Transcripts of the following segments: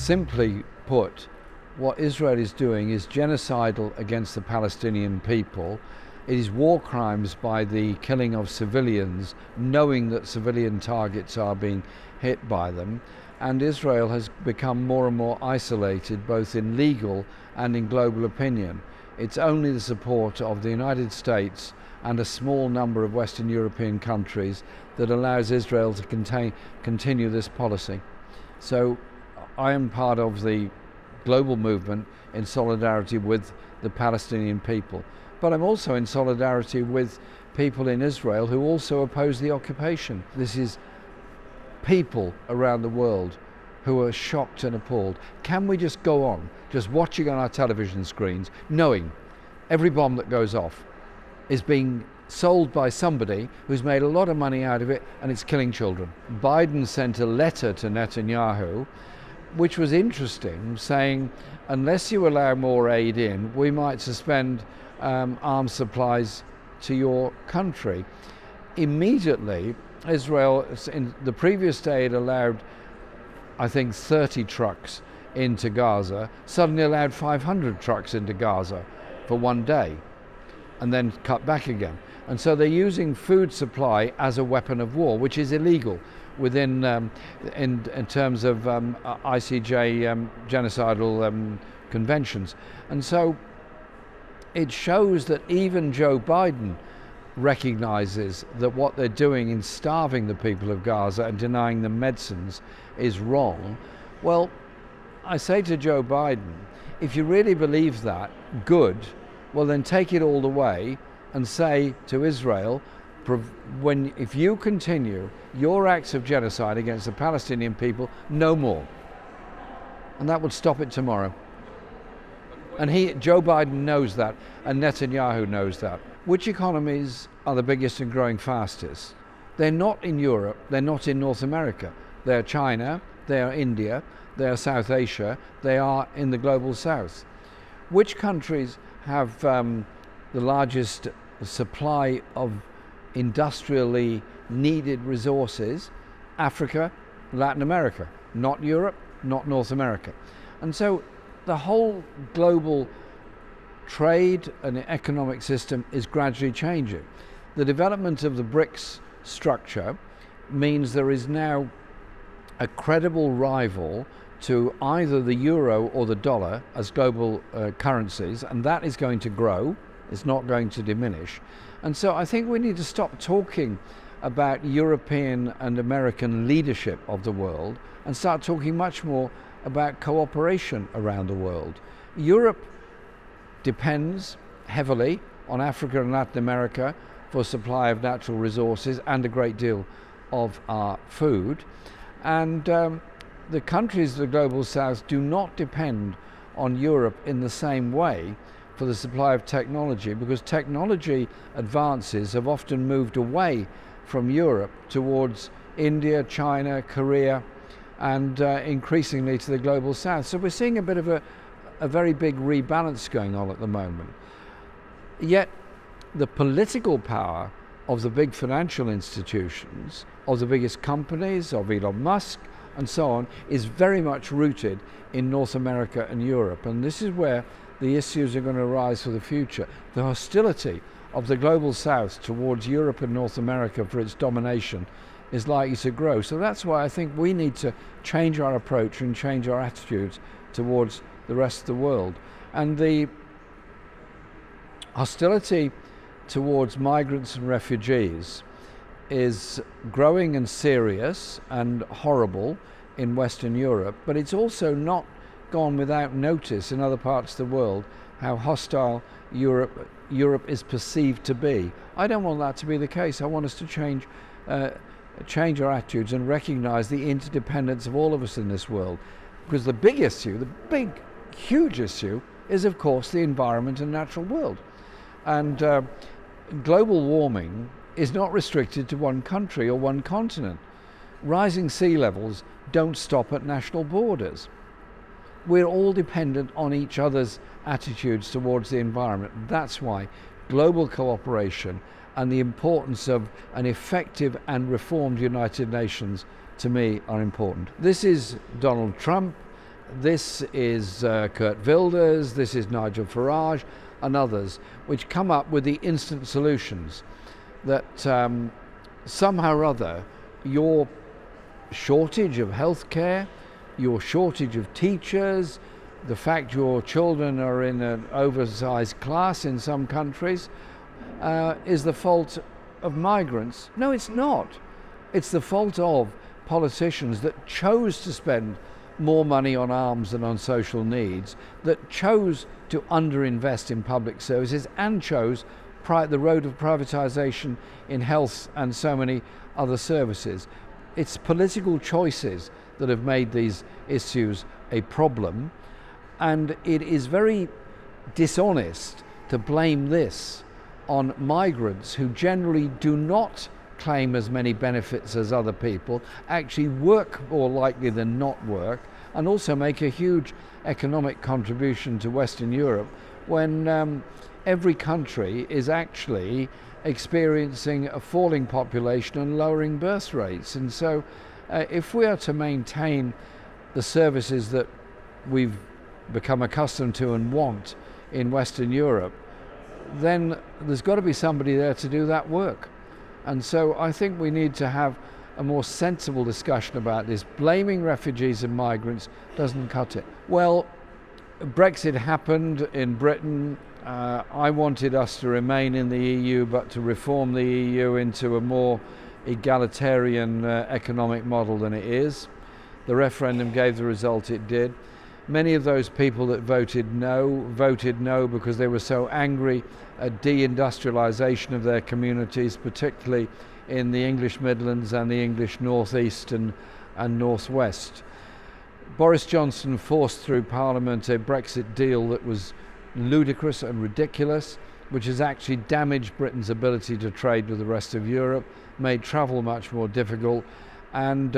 Simply put, what Israel is doing is genocidal against the Palestinian people. It is war crimes by the killing of civilians, knowing that civilian targets are being hit by them. And Israel has become more and more isolated, both in legal and in global opinion. It's only the support of the United States and a small number of Western European countries that allows Israel to continue this policy. So I am part of the global movement in solidarity with the Palestinian people. But I'm also in solidarity with people in Israel who also oppose the occupation. This is people around the world who are shocked and appalled. Can we just go on, just watching on our television screens, knowing every bomb that goes off is being sold by somebody who's made a lot of money out of it and it's killing children? Biden sent a letter to Netanyahu, which was interesting, saying, unless you allow more aid in, we might suspend arms supplies to your country. Immediately, Israel, in the previous day, had allowed, I think, 30 trucks into Gaza, suddenly allowed 500 trucks into Gaza for one day, and then cut back again. And so they're using food supply as a weapon of war, which is illegal within, in terms of ICJ genocidal conventions. And so it shows that even Joe Biden recognizes that what they're doing in starving the people of Gaza and denying them medicines is wrong. Well, I say to Joe Biden, if you really believe that, good, well then take it all the way and say to Israel, if you continue your acts of genocide against the Palestinian people, no more. And that would stop it tomorrow. And Joe Biden knows that, and Netanyahu knows that. Which economies are the biggest and growing fastest? They're not in Europe, they're not in North America. They're China, they are India, they are South Asia, they are in the global south. Which countries have the largest supply of industrially needed resources? Africa, Latin America, not Europe, not North America. And so the whole global trade and economic system is gradually changing. The development of the BRICS structure means there is now a credible rival to either the euro or the dollar as global currencies, and that is going to grow, it's not going to diminish. And so I think we need to stop talking about European and American leadership of the world and start talking much more about cooperation around the world. Europe depends heavily on Africa and Latin America for supply of natural resources and a great deal of our food. And the countries of the global south do not depend on Europe in the same way for the supply of technology, because technology advances have often moved away from Europe towards India, China, Korea, and increasingly to the global south. So we're seeing a bit of a very big rebalance going on at the moment. Yet the political power of the big financial institutions, of the biggest companies, of Elon Musk and so on, is very much rooted in North America and Europe. And this is where the issues are going to arise for the future. The hostility of the global south towards Europe and North America for its domination is likely to grow. So that's why I think we need to change our approach and change our attitudes towards the rest of the world. And the hostility towards migrants and refugees is growing and serious and horrible in Western Europe, but it's also not gone without notice in other parts of the world how hostile Europe is perceived to be. I don't want that to be the case. I want us to change our attitudes and recognize the interdependence of all of us in this world. Because the big issue, the big, huge issue, is of course the environment and natural world. And global warming is not restricted to one country or one continent. Rising sea levels don't stop at national borders. We're all dependent on each other's attitudes towards the environment. That's why global cooperation and the importance of an effective and reformed United Nations, to me, are important. This is Donald Trump, This is Kurt Wilders, this is Nigel Farage and others, which come up with the instant solutions that somehow or other your shortage of healthcare, your shortage of teachers, the fact your children are in an oversized class in some countries is the fault of migrants. No, it's not. It's the fault of politicians that chose to spend more money on arms than on social needs, that chose to underinvest in public services and chose the road of privatisation in health and so many other services. It's political choices that have made these issues a problem, and it is very dishonest to blame this on migrants who generally do not claim as many benefits as other people, actually work more likely than not work, and also make a huge economic contribution to Western Europe when every country is actually experiencing a falling population and lowering birth rates. And so if we are to maintain the services that we've become accustomed to and want in Western Europe, then there's got to be somebody there to do that work. And so I think we need to have a more sensible discussion about this. Blaming refugees and migrants doesn't cut it. Well, Brexit happened in Britain. I wanted us to remain in the EU, but to reform the EU into a more egalitarian economic model than it is. The referendum gave the result it did. Many of those people that voted no because they were so angry at deindustrialisation of their communities, particularly in the English Midlands and the English North East and North West. Boris Johnson forced through Parliament a Brexit deal that was ludicrous and ridiculous, which has actually damaged Britain's ability to trade with the rest of Europe, made travel much more difficult, and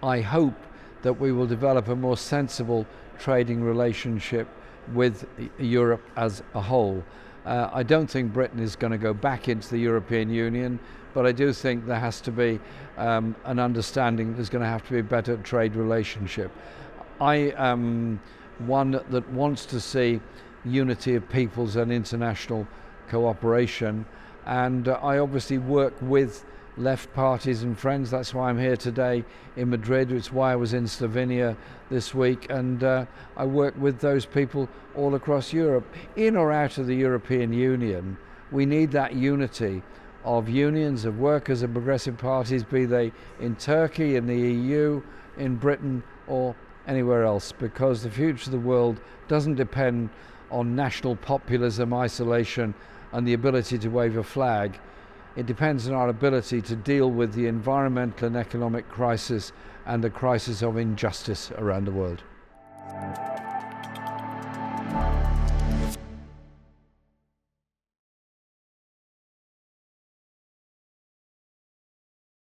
I hope that we will develop a more sensible trading relationship with Europe as a whole. I don't think Britain is going to go back into the European Union, but I do think there has to be an understanding there's going to have to be a better trade relationship. I am one that wants to see unity of peoples and international cooperation, and I obviously work with left parties and friends. That's why I'm here today in Madrid. It's why I was in Slovenia this week, and I work with those people all across Europe. In or out of the European Union, we need that unity of unions, of workers and progressive parties, be they in Turkey, in the EU, in Britain or anywhere else, because the future of the world doesn't depend on national populism, isolation and the ability to wave a flag. It depends on our ability to deal with the environmental and economic crisis and the crisis of injustice around the world.